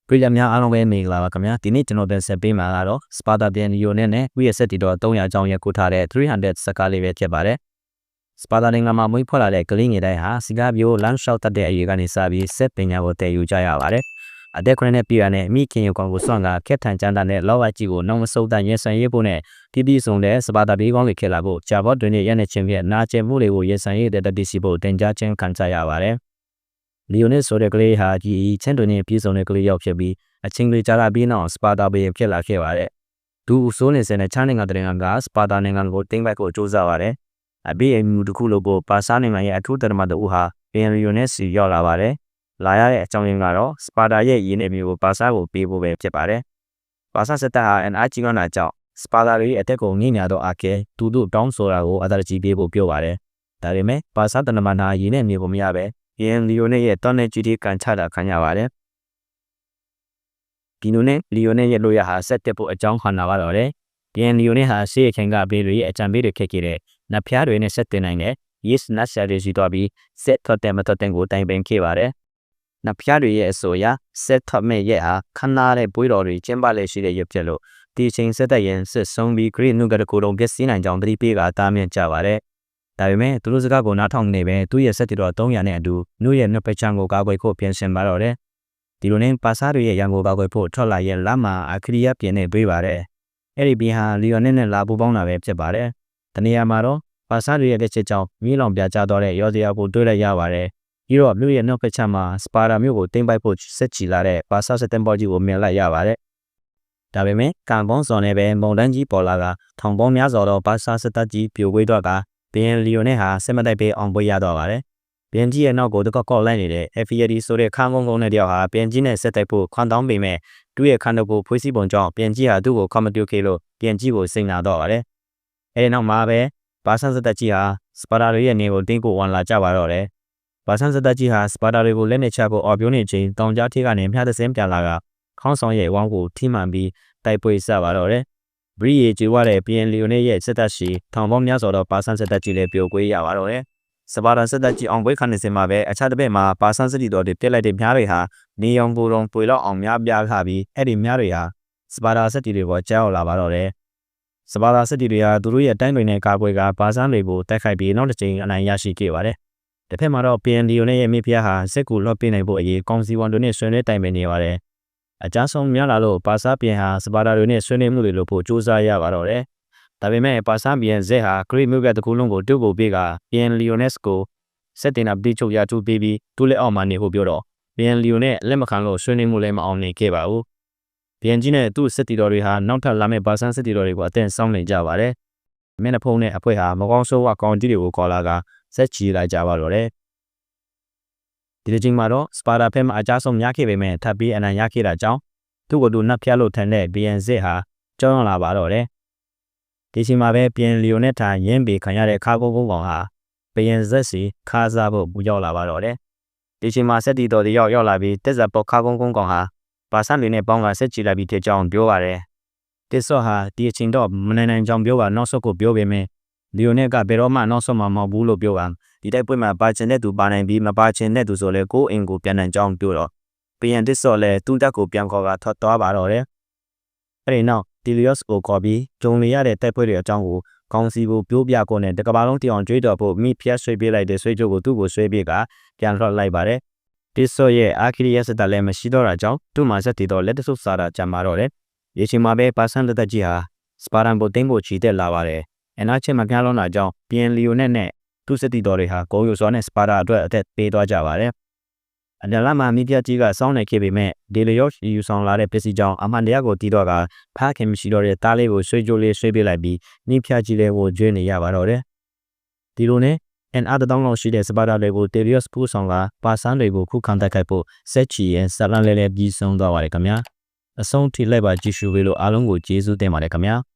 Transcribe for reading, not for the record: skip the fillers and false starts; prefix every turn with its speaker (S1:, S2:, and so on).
S1: ပြည်ရများအားလုံးပဲမင်္ဂလာပါခင်ဗျာဒီနေ့ကျွန်တော်တင်ဆက်ပေးမှာကတော့စပါတာပြန်လီယိုနဲ့ဥယျာဉ်ဆက်တီတော်300အကြောင်းရကုထားတဲ့300စကားလေးပဲဖြစ်ပါတယ်စပါတာနိုင်ငံမှာမွေးဖွားလာတဲ့ကလေးငယ်တိုင်းဟာစီကားမျိုးလမ်းလျှောက်တတ်တဲ့အရေးကနေစပြီးစက်ပညာကိုတည်ယူကြရပါတယ်အသက်9နှစ်ပြည့်ရတဲ့မိခင်ရုံကောင်ကိုစွန့်ကခက်ထန်ကြမ်းတမ်းတဲ့လောဘကြီးကိုနောက်မဆုတ်တဲ့ရင်ဆိုင်ရေးဖို့နဲ့ပြည့်စုံတဲ့စပါတာဘေးကောင်းတွေဖြစ်လာဖို့ဂျာဘော့တွင်ရဲ့နဲ့ချင်းပြနာကျင်မှုတွေကိုရင်ဆိုင်ရတဲ့တတိစီဖို့တင်ကြားခြင်းခံကြရပါတယ်လီယိုနဲ့ဆိုတဲ့ကလေးဟာဒီချင်းတွင်ပြည့်စုံတဲ့ကလေးရောက်ဖြစ်ပြီးအချင်းလေးကြားလာပြီးနောက်စပါတာဘေးဖြစ်လာခဲ့ပါတယ်ဒူအဆိုးနေစတဲ့ချားနိုင်ငံတဲ့ကစပါတာနိုင်ငံကိုတင်ပိုက်ကိုစူးစမ်းပါတယ်အဘေးအမှုတစ်ခုလို့ကိုပါစာနိုင်ငံရဲ့အထူးတရမတူဟာပင်လီယိုနဲ့စီရောက်လာပါတယ်လာရတဲ့အကြောင်းရင်းကတော့စပါတာရဲ့ရင်းနှီးမှုကိုပါစာကိုပေးဖို့ပဲဖြစ်ပါတယ်ပါစာစစ်တပ်ဟာအကြီးကနာကြောင့်စပါတာရဲ့အတက်ကိုငိညာတော့အကဲတူတို့တောင်းဆိုတာကိုအသာကြီးပေးဖို့ပြောပါတယ်ဒါပေမဲ့ပါစာတနမနာရင်းနှီးမှုကိုမရပဲပင်လီယိုနဲ့ရဲ့တောင်းတဲ့ကြီးတီကန်ချတာခံရပါတယ်ဒီနိုနဲ့လီယိုနဲ့ရဲ့လိုရဟာဆက်တက်ဖို့အကြောင်းခံလာပါတော့တယ်ပြန်လီယိုနဲ့ဟာရှေ့အခန်းကဘေးတွေရဲ့အကြံပေးတွေခက်ခဲ့တဲ့နဖျားတွေနဲ့ဆက်တင်နိုင်တဲ့ yes nut strategy တော့ပြီး set ထွက်တဲ့မထွက်တဲ့ကိုတိုင်ပင်ခဲ့ပါတယ်နဖျားတွေရဲ့အဆိုအရ set ထွက်မဲ့ရဲ့ဟာခဏတဲ့ပွေးတော်တွေကျင်းပလေရှိတဲ့ရုပ်ဖြစ်လို့ဒီချိန်ဆက်တဲ့ရင်စစ်ဆုံးပြီး green နုကတကူလုံးပြည့်စည်နိုင်ကြောင်းသတိပေးကတားမြစ်ကြပါတယ်ဒါပေမဲ့သူတို့စကားကိုနားထောင်နေပဲသူ့ရဲ့ဆက်တီတော်300နဲ့အတူနှုတ်ရဲ့နှစ်ပတ်ချံကိုကာကွယ်ဖို့ပြင်ဆင်ပါတော့တယ်ဒီလိုနဲ့ပါစာတွေရဲ့ရန်ကိုကာကွယ်ဖို့ထွက်လာရဲ့လမ်းမှာအခရီးရပြင်နေပေးပါတယ်အဲ့ဒီဘီဟာလီယိုနဲ့လာပူပေါင်းတာပဲဖြစ်ပါတယ်တနေရာမှာတော့ပါစာတွေရဲ့လက်ချက်ကြောင့်မြေလောင်ပြကျသွားတဲ့ရောစရာကိုတွေ့လိုက်ရပါတယ်ပြီးတော့မြို့ရဲ့နောက်ဖက်ချမ်းမှာစပါတာမြို့ကိုတင်ပိုက်ဖို့ဆက်ချီလာတဲ့ပါစာစတင်ပေါ်ကြီးကိုမြင်လိုက်ရပါတယ်ဒါပေမဲ့ကံပေါင်းစော်နဲ့ပဲမုန်တန်းကြီးပေါ်လာကထောင်ပေါင်းများစွာသောပါစာစတက်ကြီးပြိုကွေးတော့ကဘင်းလီယိုနဲ့ဟာဆက်မတိုက်ပေးအောင်ပွေးရတော့ပါတယ်ဘင်းကြီးရဲ့နောက်ကိုတကောက်လိုက်နေတဲ့ FED ဆိုတဲ့ခန်းကုန်းကုန်းနဲ့တယောက်ဟာဘင်းကြီးနဲ့ဆက်တိုက်ဖို့ခွန်တောင်းပေမဲ့သူ့ရဲ့ခန္ဓာကိုယ်ဖွေးစီးပုံကြောင့်ဘင်းကြီးဟာသူ့ကိုခွန်မတူခဲ့လို့ဘင်းကြီးကိုစိန်နာတော့ပါတယ်အဲဒီနောက်မှာပဲဘာဆန်စတက်ကြီးဟာစပါတာတွေရဲ့နေကိုတင်းကိုဝန်လာကြပါတော့တယ်ဘာဆန်စတက်ကြီးဟာစပါတာတွေကိုလက်နဲ့ချဖို့အော်ပြိုးနေချိန်တောင်ကြားထိကနေမြှသစင်းပြန်လာကခေါင်းဆောင်ရဲ့ဝမ်းကိုထိမှန်ပြီးတိုက်ပွေစပါတော့တယ်ဘရီယေကျွားတဲ့ဘင်းလီယိုနဲ့ရဲ့စက်တက်ရှိထောင်ပေါင်းများစွာသောဘာဆန်စတက်ကြီးလည်းပြိုကွေးရပါတော့တယ်စပါတာစက်တက်ကြီးအောင်ပွဲခန့်နေစင်မှာပဲအခြားတစ်ဖက်မှာပါဆန်စတီတော်တွေပြက်လိုက်တဲ့မြားတွေဟာနေအောင်ပူတော်ပွေလောက်အောင်များပြားခပြီးအဲ့ဒီမြားတွေဟာစပါတာစက်တီတွေကိုကြောက်လာပါတော့တယ်စပါတာစက်တီတွေဟာသူတို့ရဲ့တိုင်းတွေနဲ့ကာကွယ်ကပါဆန်တွေကိုတိုက်ခိုက်ပြီးနောက်တစ်ချိန်အနိုင်ရရှိခဲ့ပါတယ်တစ်ဖက်မှာတော့ PNDO နဲ့ရဲ့မိဖုရားဟာစစ်ကူလော့ပေးနိုင်ဖို့အရေးကောင်စီဝန်တို့နဲ့ဆွေးနွေးတိုင်ပင်နေပါတယ်အကြမ်းဆုံးများလာလို့ပါစာပြန်ဟာစပါတာတွေနဲ့ဆွေးနွေးမှုတွေလုပ်ဖို့စူးစမ်းရပါတော့တယ်ဒါပေမဲ့ပါစာပြန်ဇက်ဟာဂရိတ်မြို့ကတကူလုံးကိုတုပ်ကိုပေးက PN Leones ကိုစက်တင်အပတိချုပ်ရတူပေးပြီးတူလက်အောင်မှနေဖို့ပြောတော့ PN Leon နဲ့လက်မခံလို့ဆွေးနွေးမှုလည်းမအောင်နေခဲ့ပါဘူး PN ကြီးနဲ့သူ့စစ်တီတော်တွေဟာနောက်ထပ်လာမယ့်ပါဆန်စစ်တီတော်တွေကိုအသင့်ဆောင်နေကြပါတယ်မျက်နှာဖုံးနဲ့အဖွဲဟာမကောင်းဆိုးဝါကောင်တီတွေကိုခေါ်လာကစက်ချီလိုက်ကြပါတော့တယ်ဒီလိုချိန်မှာတော့စပါတာဖက်မှာအကြဆုံးများခဲ့ပေမဲ့ထပ်ပြီးအနိုင်ရခဲ့တာကြောင့်သူ့ကိုယ်သူနှက်ဖျက်လို့ထန်တဲ့ PN ဇက်ဟာကြောင်းလာပါတော့တယ်ဒီချိန်မှာပဲပြန်လီယိုနဲ့ထိုင်ရင်းပေခံရတဲ့ခါကုန်းကုန်းကောင်ဟာပြန်ဇက်စီခါစားဖို့ပူရောက်လာပါတော့တယ်ဒီချိန်မှာစက်တီတော်တွေရောက်လာပြီးတက်ဇက်ပေါ်ခါကုန်းကုန်းကောင်ဟာပါဆန်တွေနဲ့ပေါင်းကဆက်ချီလိုက်ပြီးတဲ့ကြောင်းပြောပါတယ်တစ်ဆော့ဟာဒီအချိန်တော့မနိုင်ကြောင်ပြောကနောက်ဆုတ်ကိုပြောပေမဲ့လီယိုနဲ့ကဘယ်တော့မှနောက်ဆုတ်မှာမဟုတ်ဘူးလို့ပြောပါဒီတိုက်ပွဲမှာပါချင်တဲ့သူပါနိုင်ပြီးမပါချင်တဲ့သူဆိုလဲကိုအင်ကိုပြန်နိုင်ကြောင်းပြောတော့ပြန်တစ်ဆော့လဲသူ့တက်ကိုပြန်ခေါ်ကထွက်သွားပါတော့တယ်အဲဒီနောက်တီလီယော့စ်ကိုခေါ်ပြီးဂျုံလီရတဲ့တိုက်ပွဲတွေအကြောင်းကိုကောင်းစီကိုပြိုးပြကုန်တဲ့တကဘာလုံးတီအောင်ကြွေးတော်ဖို့မိဖျက်ဆွေးပေးလိုက်တဲ့ဆွေးကြိုးကိုသူ့ကိုဆွေးပေးကပြန်လှော့လိုက်ပါတယ်ဒီဆော့ရဲ့အာခီရီယက်စတက်လည်းမရှိတော့တာကြောင့်သူ့မှာဆက်တည်တော့လက်တဆုပ်စားတာကြံပါတော့တယ်ရေချိန်မှာပဲပါဆန်လက်တက်ကြီးဟာစပါရန်ဘိုတင်းကိုချီတက်လာပါတယ်အနာချင်းမပြလုံးတာကြောင့်ပြန်လီယိုနဲ့သူ့ဆက်တည်တော်တွေဟာဂုံယူစွာနဲ့စပါတာအတွက်အသက်ပေးသွားကြပါတယ်အဒလာမှာမိဖျက်ကြီးကစောင်းနေခဲ့ပေမဲ့ဒေလီယော့ယူဆောင်လာတဲ့ပစ္စည်းကြောင့်အမှန်တရားကိုတီးတော့ကဖားခင်မရှိတော့တဲ့တားလေးကိုဆွေးကြိုးလေးဆွေးပေးလိုက်ပြီးမိဖျက်ကြီးလေးကိုကျွေးနေရပါတော့တယ်ဒီလိုနဲ့အန်အာတောင်းလောက်ရှိတဲ့စပါတာတွေကိုတေလီယော့ပူဆောင်ကပါဆန်တွေကိုခုခံတိုက်ခိုက်ဖို့ဆက်ချီရင်ဇလန်လဲပြီးဆုံးသွားပါတယ်ခင်ဗျာအဆုံးထိလိုက်ပါကြည့်ရှုပေးလို့အားလုံးကိုကျေးဇူးတင်ပါတယ်ခင်ဗျာ